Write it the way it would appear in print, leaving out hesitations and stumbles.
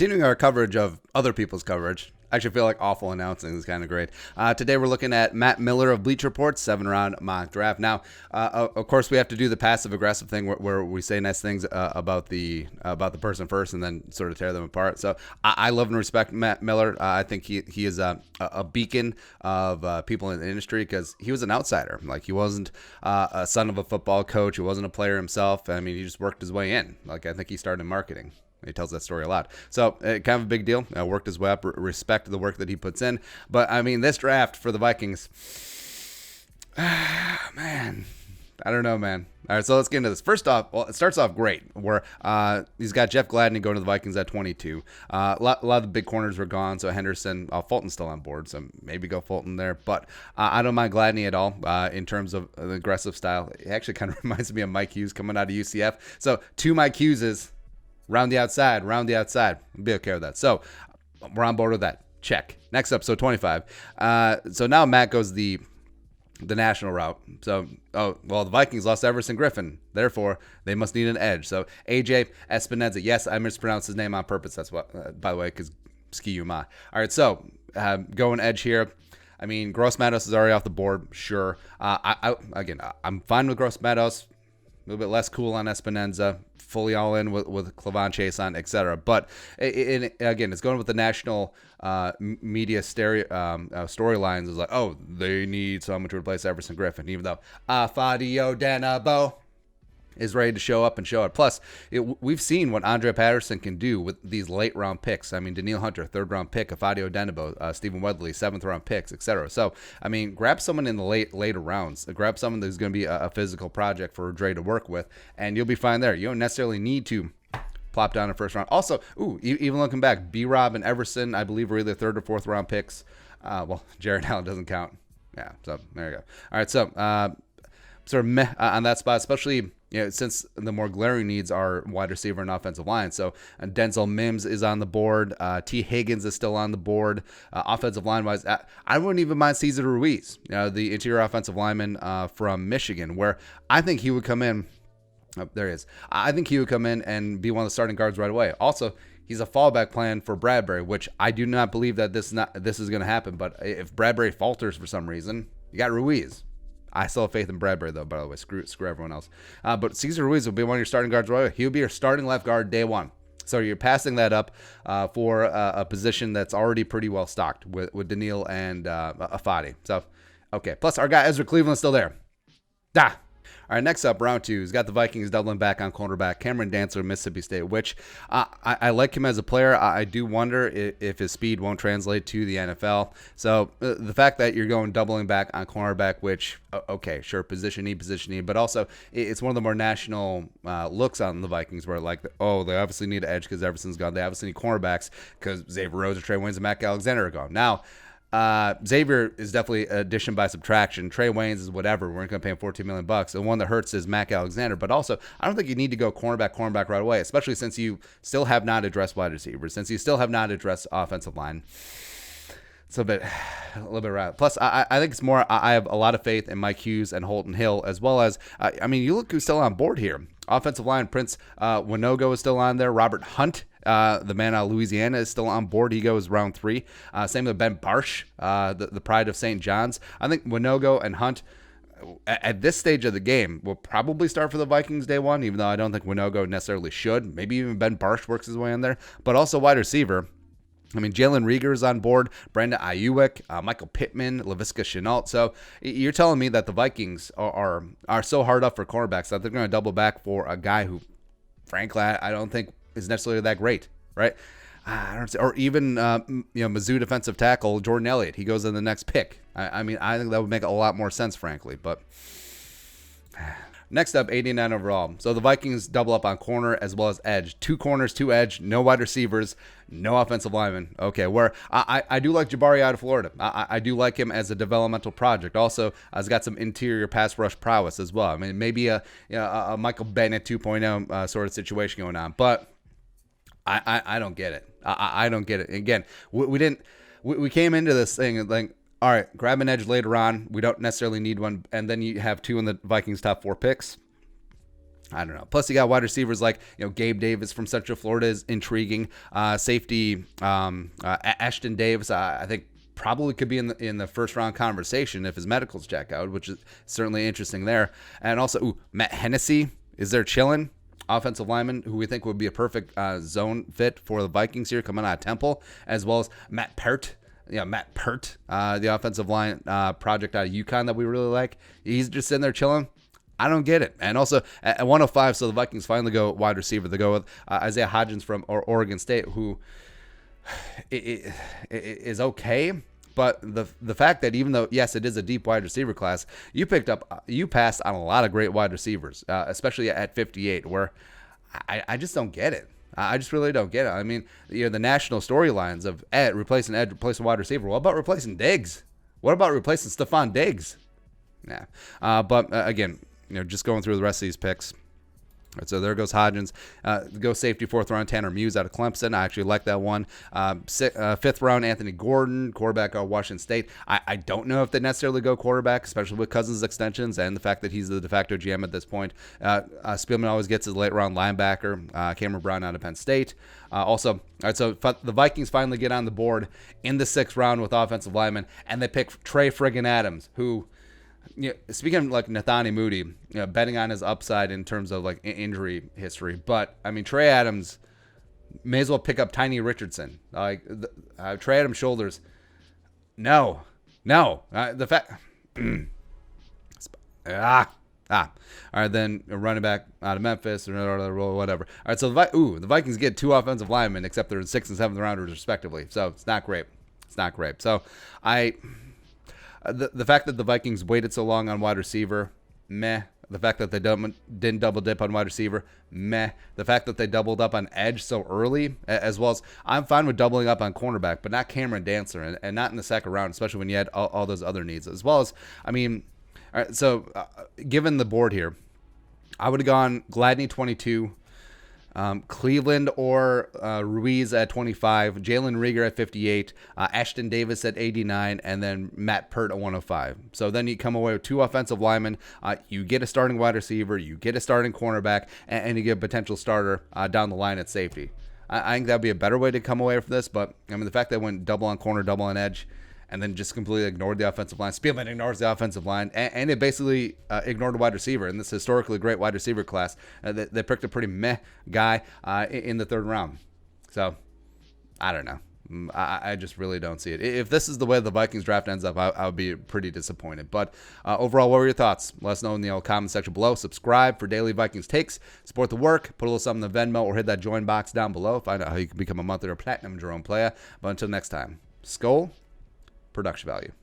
Continuing our coverage of other people's coverage. I actually feel like awful announcing is kind of great. Today we're looking at Matt Miller of Bleacher Report's 7-round mock draft. Now, of course, we have to do the passive-aggressive thing where we say nice things about the person first and then sort of tear them apart. So I love and respect Matt Miller. I think he is a beacon of people in the industry because he was an outsider. Like, he wasn't a son of a football coach. He wasn't a player himself. I mean, he just worked his way in. Like, I think he started in marketing. He tells that story a lot. So kind of a big deal. Worked his way up. Respect the work that he puts in. But, I mean, this draft for the Vikings, man, I don't know, man. All right, so let's get into this. First off, well, it starts off great where he's got Jeff Gladney going to the Vikings at 22. A lot of the big corners were gone, so Henderson, Fulton's still on board, so maybe go Fulton there. But I don't mind Gladney at all in terms of the aggressive style. It actually kind of reminds me of Mike Hughes coming out of UCF. So two Mike Hugheses. Round the outside. We'll be okay with that. So we're on board with that. Check. Next up, so 25. So now Matt goes the national route. So, the Vikings lost Everson Griffin. Therefore, they must need an edge. So AJ Espinoza. Yes, I mispronounced his name on purpose. That's what, by the way, because ski ma. All right, so going edge here. I mean, Gross Matos is already off the board. Sure. I'm fine with Gross Matos. A little bit less cool on Espinoza, fully all in with Clavon Chason, etc. But again, it's going with the national media storylines. Is like, oh, they need someone to replace Everson Griffin, even though Fadio Danabo is ready to show up and show it. Plus, we've seen what Andre Patterson can do with these late round picks. I mean, Daniil Hunter, 3rd round pick, Fadio Danabo, Stephen Wedley, 7th round picks, etc. So, I mean, grab someone in the later rounds. Grab someone that's going to be a physical project for Dre to work with, and you'll be fine there. You don't necessarily need to plop down in 1st round. Also, even looking back, B-Rob and Everson, I believe, were either 3rd or 4th round picks. Jared Allen doesn't count. Yeah, so there you go. All right, so sort of meh on that spot, especially since the more glaring needs are wide receiver and offensive line. So Denzel Mims is on the board. T. Higgins is still on the board. Offensive line-wise, I wouldn't even mind Cesar Ruiz, the interior offensive lineman from Michigan, where I think he would come in. Oh, there he is. I think he would come in and be one of the starting guards right away. Also, he's a fallback plan for Bradbury, which I do not believe that this is going to happen. But if Bradbury falters for some reason, you got Ruiz. I still have faith in Bradbury, though, by the way. Screw everyone else. But Cesar Ruiz will be one of your starting guards right away. He'll be your starting left guard day one. So you're passing that up for a position that's already pretty well stocked with Daniil and Afadi. So, okay. Plus, our guy Ezra Cleveland's still there. All right, next up, round 2. He's got the Vikings doubling back on cornerback Cameron Dantzler, Mississippi State, which I like him as a player. I do wonder if his speed won't translate to the NFL. So the fact that you're doubling back on cornerback, which, okay, sure, position need, but also it's one of the more national looks on the Vikings where, like, oh, they obviously need an edge because Everson's gone. They obviously need cornerbacks because Xavier Rhodes or Trey Waynes and Matt Alexander are gone. Now, Xavier is definitely addition by subtraction. Trey Waynes is whatever. We're going to pay him $14 million. The one that hurts is Mac Alexander. But also, I don't think you need to go cornerback right away, especially since you still have not addressed wide receivers, since you still have not addressed offensive line. It's a little bit right. Plus, I think it's more, I have a lot of faith in Mike Hughes and Holton Hill, as well as, you look who's still on board here. Offensive line, Prince Winogo is still on there. Robert Hunt, the man out of Louisiana, is still on board. He goes round 3. Same with Ben Barsh, the pride of St. John's. I think Winogo and Hunt, at this stage of the game, will probably start for the Vikings day one, even though I don't think Winogo necessarily should. Maybe even Ben Barsh works his way in there. But also wide receiver. I mean, Jalen Rieger is on board, Brandon Ayuk, Michael Pittman, Laviska Shenault. So you're telling me that the Vikings are so hard up for cornerbacks that they're going to double back for a guy who, frankly, I don't think is necessarily that great, right? I don't see, or even Mizzou defensive tackle Jordan Elliott. He goes in the next pick. I think that would make a lot more sense, frankly, but. Next up, 89 overall. So the Vikings double up on corner as well as edge. 2 corners, 2 edge, no wide receivers, no offensive linemen. Okay, where I do like Jabari out of Florida. I do like him as a developmental project. Also, he's got some interior pass rush prowess as well. I mean, maybe a Michael Bennett 2.0 sort of situation going on. But I don't get it. I don't get it. Again, we came into this thing like, all right, grab an edge later on. We don't necessarily need one. And then you have 2 in the Vikings' top 4 picks. I don't know. Plus, you got wide receivers like Gabe Davis from Central Florida is intriguing. Safety Ashton Davis, I think probably could be in the first round conversation if his medicals check out, which is certainly interesting there. And also Matt Hennessy is there chilling. Offensive lineman who we think would be a perfect zone fit for the Vikings here coming out of Temple, as well as Matt Pert. Matt Pert, the offensive line project out of UConn that we really like. He's just sitting there chilling. I don't get it. And also at 105, so the Vikings finally go wide receiver. They go with Isaiah Hodgins from Oregon State, who is okay. But the fact that even though, yes, it is a deep wide receiver class, you passed on a lot of great wide receivers, especially at 58, where I just don't get it. I just really don't get it. I mean, the national storylines of replacing wide receiver. What about replacing Diggs? What about replacing Stephon Diggs? Nah. But again, just going through the rest of these picks. All right, so there goes Hodgins. Go safety, 4th round, Tanner Muse out of Clemson. I actually like that one. 5th round, Anthony Gordon, quarterback out of Washington State. I don't know if they necessarily go quarterback, especially with Cousins' extensions and the fact that he's the de facto GM at this point. Spielman always gets his late round linebacker, Cameron Brown out of Penn State. Also, all right, so the Vikings finally get on the board in the 6th round with offensive linemen, and they pick Trey friggin' Adams, who... speaking of like Nathani Moody, betting on his upside in terms of like injury history, but I mean Trey Adams may as well pick up Tiny Richardson. Like Trey Adams' shoulders. No. The fact. All right, then a running back out of Memphis or whatever. All right, so the Vikings get 2 offensive linemen, except they're 6th and 7th rounders respectively. So it's not great. So The fact that the Vikings waited so long on wide receiver, meh. The fact that they didn't double dip on wide receiver, meh. The fact that they doubled up on edge so early, as well as I'm fine with doubling up on cornerback, but not Cameron Dantzler, and not in the 2nd round, especially when you had all those other needs. As well as, I mean, all right, so given the board here, I would have gone Gladney 22, Cleveland or Ruiz at 25, Jalen Reagor at 58, Ashton Davis at 89, and then Matt Pert at 105. So then you come away with 2 offensive linemen. You get a starting wide receiver, you get a starting cornerback, and you get a potential starter down the line at safety. I think that would be a better way to come away from this, but I mean the fact that I went double on corner, double on edge, and then just completely ignored the offensive line. Spielman ignores the offensive line, and it basically ignored a wide receiver in this historically great wide receiver class. They picked a pretty meh guy in the 3rd round. So, I don't know. I just really don't see it. If this is the way the Vikings draft ends up, I would be pretty disappointed. But overall, what were your thoughts? Let us know in the comment section below. Subscribe for daily Vikings takes. Support the work. Put a little something in the Venmo or hit that join box down below. Find out how you can become a monthly or platinum Jerome player. But until next time, Skol. Production value.